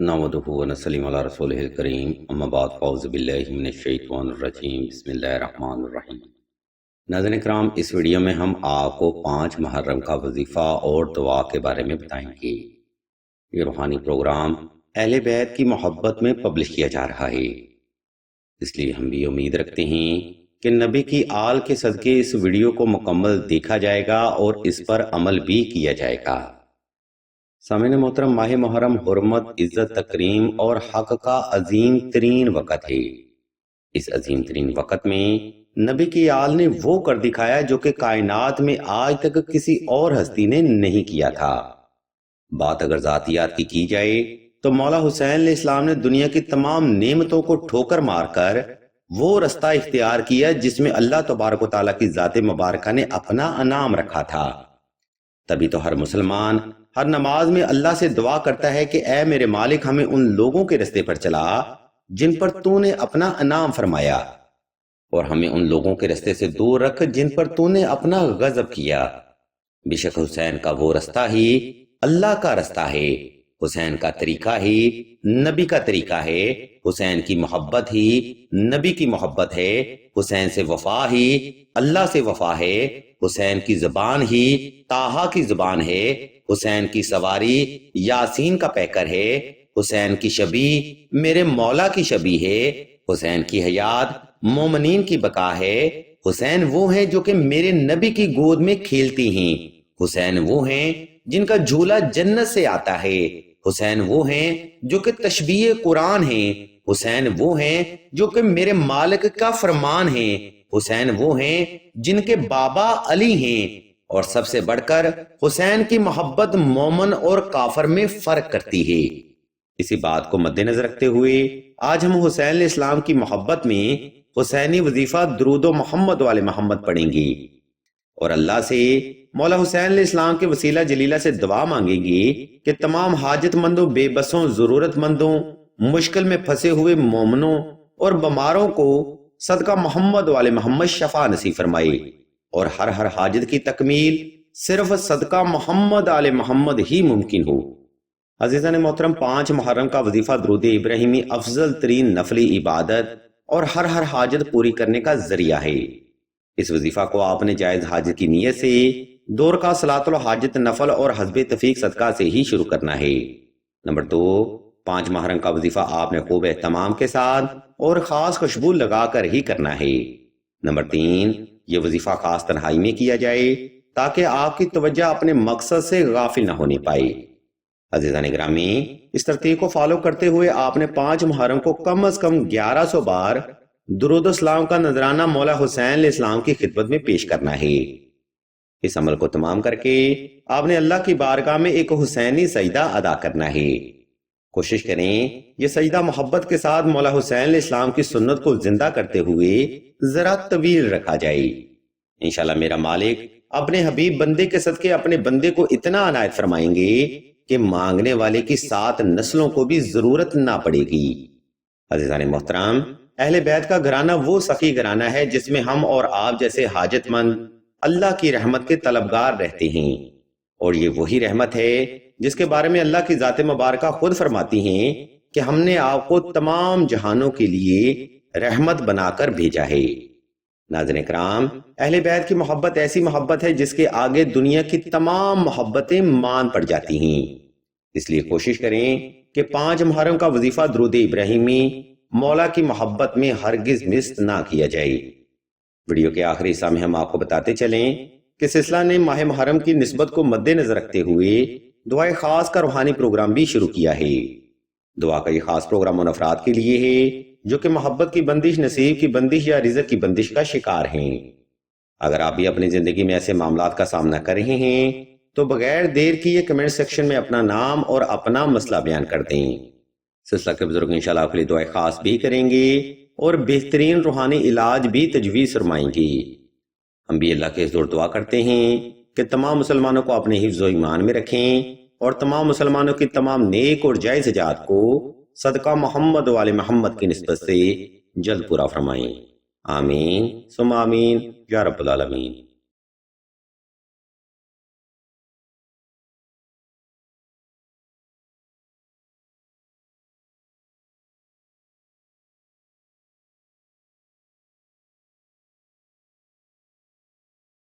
نحمدہ و نصلی علی رسولہ الکریم اما بعد فاعوذ باللہ من الشیطان الرجیم بسم اللہ الرحمن الرحیم۔ ناظرین کرام، اس ویڈیو میں ہم آپ کو 5 محرم کا وظیفہ اور دعا کے بارے میں بتائیں گے۔ یہ روحانی پروگرام اہل بیت کی محبت میں پبلش کیا جا رہا ہے، اس لیے ہم بھی امید رکھتے ہیں کہ نبی کی آل کے صدقے اس ویڈیو کو مکمل دیکھا جائے گا اور اس پر عمل بھی کیا جائے گا۔ سامعین محترم، ماہ محرم حرمت، عزت، تکریم اور حق کا عظیم ترین وقت ہے۔ اس عظیم ترین وقت میں نبی کی آل نے وہ کر دکھایا جو کہ کائنات میں آج تک کسی اور ہستی نے نہیں کیا تھا۔ بات اگر ذاتیات کی جائے تو مولا حسین علیہ السلام نے دنیا کی تمام نعمتوں کو ٹھوکر مار کر وہ رستہ اختیار کیا جس میں اللہ تبارک و تعالیٰ کی ذات مبارکہ نے اپنا انعام رکھا تھا۔ تبھی تو ہر مسلمان ہر نماز میں اللہ سے دعا کرتا ہے کہ اے میرے مالک، ہمیں ان لوگوں کے رستے پر چلا جن پر تو نے اپنا انعام فرمایا، اور ہمیں ان لوگوں کے رستے سے دور رکھ جن پر تو نے اپنا غضب کیا۔ بے شک حسین کا وہ رستہ ہی اللہ کا رستہ ہے، حسین کا طریقہ ہی نبی کا طریقہ ہے، حسین کی محبت ہی نبی کی محبت ہے، حسین سے وفا ہی اللہ سے وفا ہے، حسین کی زبان ہی طٰہٰ کی زبان ہے، حسین کی سواری یاسین کا پیکر ہے، حسین کی شبیہ میرے مولا کی شبیہ ہے، حسین کی حیات مومنین کی بقا ہے، حسین وہ ہیں جو کہ میرے نبی کی گود میں کھیلتی ہیں، حسین وہ ہیں جن کا جھولا جنت سے آتا ہے، حسین وہ ہیں جو کہ تشبیہ قرآن ہیں، حسین وہ ہیں جو کہ میرے مالک کا فرمان ہیں، حسین وہ ہیں جن کے بابا علی ہیں، اور سب سے بڑھ کر حسین کی محبت مومن اور کافر میں فرق کرتی ہے۔ اسی بات کو مد نظر رکھتے ہوئے آج ہم حسین علیہ السلام کی محبت میں حسینی وظیفہ درود و محمد والے محمد پڑھیں گے، اور اللہ سے مولا حسین علیہ السلام کے وسیلہ جلیلہ سے دعا مانگیں گے کہ تمام حاجت مندوں، بے بسوں، ضرورت مندوں، مشکل میں پھنسے ہوئے مومنوں اور بیماروں کو صدقہ محمد والے محمد شفا نصیب فرمائے، اور ہر حاجت کی تکمیل صرف صدقہ محمد آل محمد ہی ممکن ہو۔ عزیزان محترم، 5 محرم کا وظیفہ درود ابراہیمی افضل ترین نفلی عبادت اور ہر حاجت پوری کرنے کا ذریعہ ہے۔ اس وظیفہ کو آپ نے جائز حاجت کی نیت سے 2 رکعت صلاۃ الحاجت نفل اور حسب تفیق صدقہ سے ہی شروع کرنا ہے۔ نمبر 2، 5 محرم کا وظیفہ آپ نے خوب اہتمام کے ساتھ اور خاص خوشبو لگا کر ہی کرنا ہے۔ نمبر 3، یہ وظیفہ خاص تنہائی میں کیا جائے تاکہ آپ کی توجہ اپنے مقصد سے غافل نہ ہونے پائے۔ عزیزان گرامی، اس ترتیب کو فالو کرتے ہوئے آپ نے 5 محرم کو کم از کم 1100 بار درود و سلام کا نذرانہ مولا حسین علیہ السلام کی خدمت میں پیش کرنا ہے۔ اس عمل کو تمام کر کے آپ نے اللہ کی بارگاہ میں ایک حسینی سجدہ ادا کرنا ہے۔ کوشش کریں یہ سجدہ محبت کے ساتھ مولا حسین علیہ السلام کی سنت کو زندہ کرتے ہوئے ذرا طویل رکھا جائے۔ انشاءاللہ میرا مالک اپنے حبیب بندے کے صدقے اپنے بندے کو اتنا عنایت فرمائیں گے کہ مانگنے والے کی 7 نسلوں کو بھی ضرورت نہ پڑے گی۔ عزیزان محترم، اہل بیت کا گھرانہ وہ سخی گھرانہ ہے جس میں ہم اور آپ جیسے حاجت مند اللہ کی رحمت کے طلبگار رہتے ہیں، اور یہ وہی رحمت ہے جس کے بارے میں اللہ کی ذات مبارکہ خود فرماتی ہیں کہ ہم نے آپ کو تمام جہانوں کے لیے رحمت بنا کر بھیجا ہے۔ ناظرین کرام، اہل بیت کی محبت ایسی محبت ہے جس کے آگے دنیا کی تمام محبتیں مان پڑ جاتی ہیں۔ اس لیے کوشش کریں کہ 5 محرم کا وظیفہ درود ابراہیمی مولا کی محبت میں ہرگز مس نہ کیا جائے۔ ویڈیو کے آخری حصہ میں ہم آپ کو بتاتے چلیں کہ سلسلہ نے ماہ محرم کی نسبت کو مد نظر رکھتے ہوئے دعائے خاص کا روحانی پروگرام بھی شروع کیا ہے۔ دعا کا یہ خاص پروگرام ان افراد کے لیے ہے جو کہ محبت کی بندش، نصیب کی بندش یا رزق کی بندش کا شکار ہیں۔ اگر آپ بھی اپنی زندگی میں ایسے معاملات کا سامنا کر رہے ہیں تو بغیر دیر کیے کمنٹ سیکشن میں اپنا نام اور اپنا مسئلہ بیان کر دیں۔ سلسلہ کے بزرگ انشاءاللہ آپ کے لیے دعائے خاص بھی کریں گے اور بہترین روحانی علاج بھی تجویز فرمائیں گے۔ ہم بھی اللہ کے حضور دعا کرتے ہیں کہ تمام مسلمانوں کو اپنے حفظ و ایمان میں رکھیں اور تمام مسلمانوں کی تمام نیک اور جائز حاجات کو صدقہ محمد والے محمد کی نسبت سے جلد پورا فرمائیں۔ آمین ثم آمین یا رب العالمین۔